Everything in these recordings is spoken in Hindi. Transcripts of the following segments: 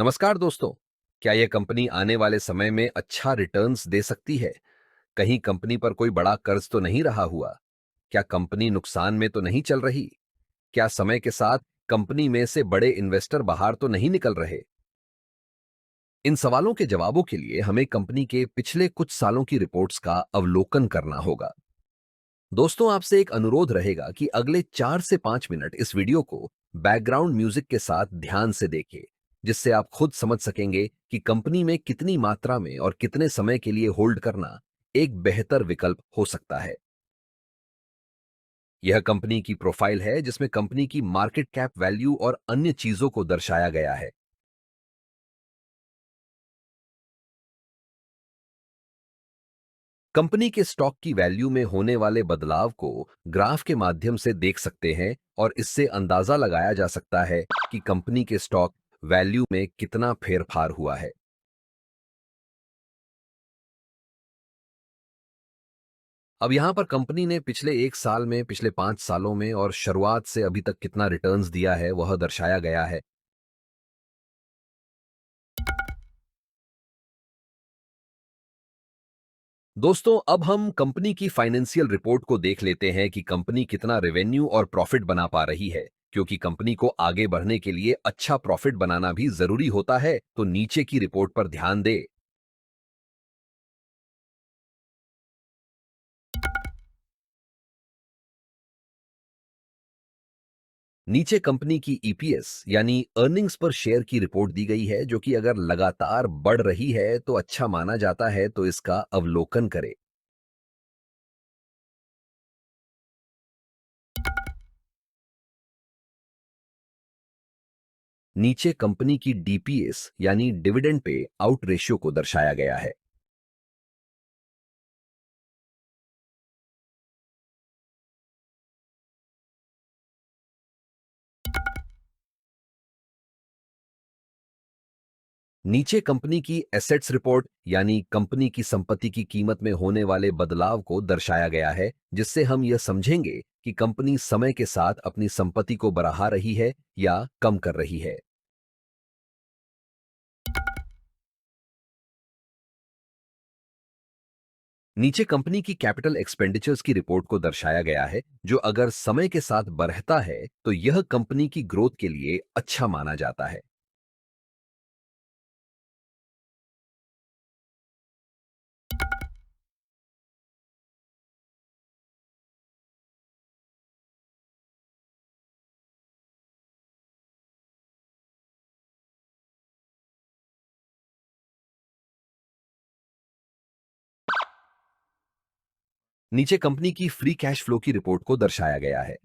नमस्कार दोस्तों। क्या यह कंपनी आने वाले समय में अच्छा रिटर्न्स दे सकती है? कहीं कंपनी पर कोई बड़ा कर्ज तो नहीं रहा हुआ? क्या कंपनी नुकसान में तो नहीं चल रही? क्या समय के साथ कंपनी में से बड़े इन्वेस्टर बाहर तो नहीं निकल रहे? इन सवालों के जवाबों के लिए हमें कंपनी के पिछले कुछ सालों की रिपोर्ट्स का अवलोकन करना होगा। दोस्तों, आपसे एक अनुरोध रहेगा कि अगले 4 से 5 मिनट इस वीडियो को बैकग्राउंड म्यूजिक के साथ ध्यान से देखें, जिससे आप खुद समझ सकेंगे कि कंपनी में कितनी मात्रा में और कितने समय के लिए होल्ड करना एक बेहतर विकल्प हो सकता है। यह कंपनी की प्रोफाइल है, जिसमें कंपनी की मार्केट कैप वैल्यू और अन्य चीजों को दर्शाया गया है। कंपनी के स्टॉक की वैल्यू में होने वाले बदलाव को ग्राफ के माध्यम से देख सकते हैं और इससे अंदाजा लगाया जा सकता है कि कंपनी के स्टॉक वैल्यू में कितना फेरफार हुआ है। अब यहां पर कंपनी ने पिछले 1 साल में, पिछले 5 सालों में और शुरुआत से अभी तक कितना रिटर्न्स दिया है वह दर्शाया गया है। दोस्तों, अब हम कंपनी की फाइनेंशियल रिपोर्ट को देख लेते हैं कि कंपनी कितना रेवेन्यू और प्रॉफिट बना पा रही है। क्योंकि कंपनी को आगे बढ़ने के लिए अच्छा प्रॉफिट बनाना भी जरूरी होता है, तो नीचे की रिपोर्ट पर ध्यान दे। नीचे कंपनी की ईपीएस यानी अर्निंग्स पर शेयर की रिपोर्ट दी गई है, जो कि अगर लगातार बढ़ रही है तो अच्छा माना जाता है, तो इसका अवलोकन करें। नीचे कंपनी की डीपीएस यानी डिविडेंड पे आउट रेशियो को दर्शाया गया है। नीचे कंपनी की एसेट्स रिपोर्ट यानी कंपनी की संपत्ति की कीमत में होने वाले बदलाव को दर्शाया गया है, जिससे हम यह समझेंगे कि कंपनी समय के साथ अपनी संपत्ति को बढ़ा रही है या कम कर रही है। नीचे कंपनी की कैपिटल एक्सपेंडिचर्स की रिपोर्ट को दर्शाया गया है, जो अगर समय के साथ बढ़ता है तो यह कंपनी की ग्रोथ के लिए अच्छा माना जाता है। नीचे कंपनी की फ्री कैश फ्लो की रिपोर्ट को दर्शाया गया है।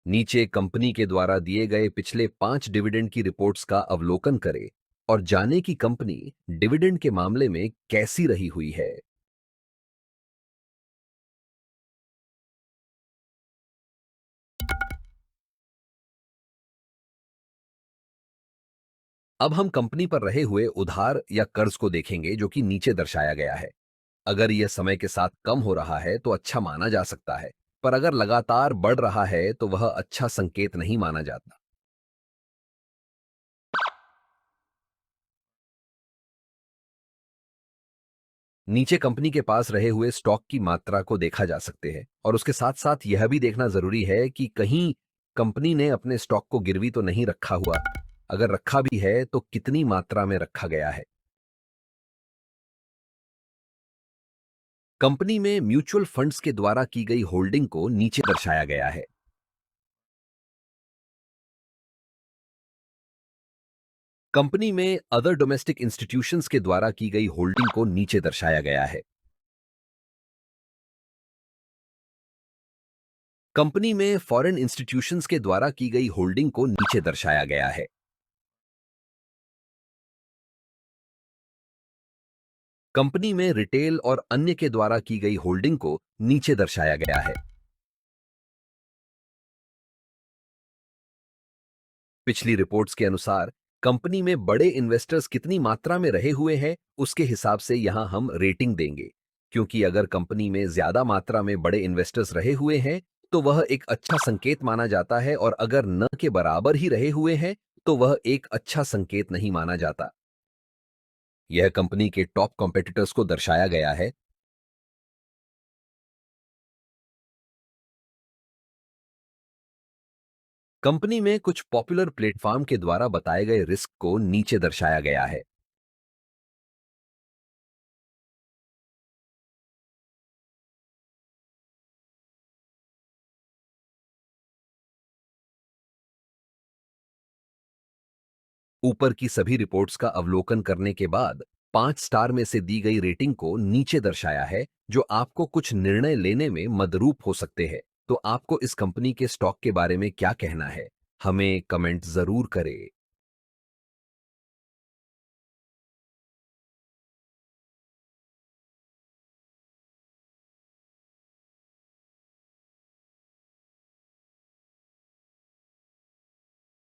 नीचे कंपनी के द्वारा दिए गए पिछले 5 डिविडेंड की रिपोर्ट्स का अवलोकन करें और जाने कि कंपनी डिविडेंड के मामले में कैसी रही हुई है। अब हम कंपनी पर रहे हुए उधार या कर्ज को देखेंगे, जो कि नीचे दर्शाया गया है। अगर यह समय के साथ कम हो रहा है तो अच्छा माना जा सकता है, पर अगर लगातार बढ़ रहा है तो वह अच्छा संकेत नहीं माना जाता। नीचे कंपनी के पास रहे हुए स्टॉक की मात्रा को देखा जा सकते हैं और उसके साथ साथ यह भी देखना जरूरी है कि कहीं कंपनी ने अपने स्टॉक को गिरवी तो नहीं रखा हुआ। अगर रखा भी है तो कितनी मात्रा में रखा गया है। कंपनी में म्यूचुअल फंड्स के द्वारा की गई होल्डिंग को नीचे दर्शाया गया है। कंपनी में अदर डोमेस्टिक इंस्टीट्यूशंस के द्वारा की गई होल्डिंग को नीचे दर्शाया गया है। कंपनी में फॉरेन इंस्टीट्यूशंस के द्वारा की गई होल्डिंग को नीचे दर्शाया गया है। कंपनी में रिटेल और अन्य के द्वारा की गई होल्डिंग को नीचे दर्शाया गया है। पिछली रिपोर्ट्स के अनुसार कंपनी में बड़े इन्वेस्टर्स कितनी मात्रा में रहे हुए हैं, उसके हिसाब से यहां हम रेटिंग देंगे। क्योंकि अगर कंपनी में ज्यादा मात्रा में बड़े इन्वेस्टर्स रहे हुए हैं तो वह एक अच्छा संकेत माना जाता है, और अगर न के बराबर ही रहे हुए हैं तो वह एक अच्छा संकेत नहीं माना जाता। यह कंपनी के टॉप कॉम्पिटिटर्स को दर्शाया गया है। कंपनी में कुछ पॉपुलर प्लेटफॉर्म के द्वारा बताए गए रिस्क को नीचे दर्शाया गया है। ऊपर की सभी रिपोर्ट्स का अवलोकन करने के बाद 5 स्टार में से दी गई रेटिंग को नीचे दर्शाया है, जो आपको कुछ निर्णय लेने में मदरूप हो सकते हैं। तो आपको इस कंपनी के स्टॉक के बारे में क्या कहना है? हमें कमेंट जरूर करें।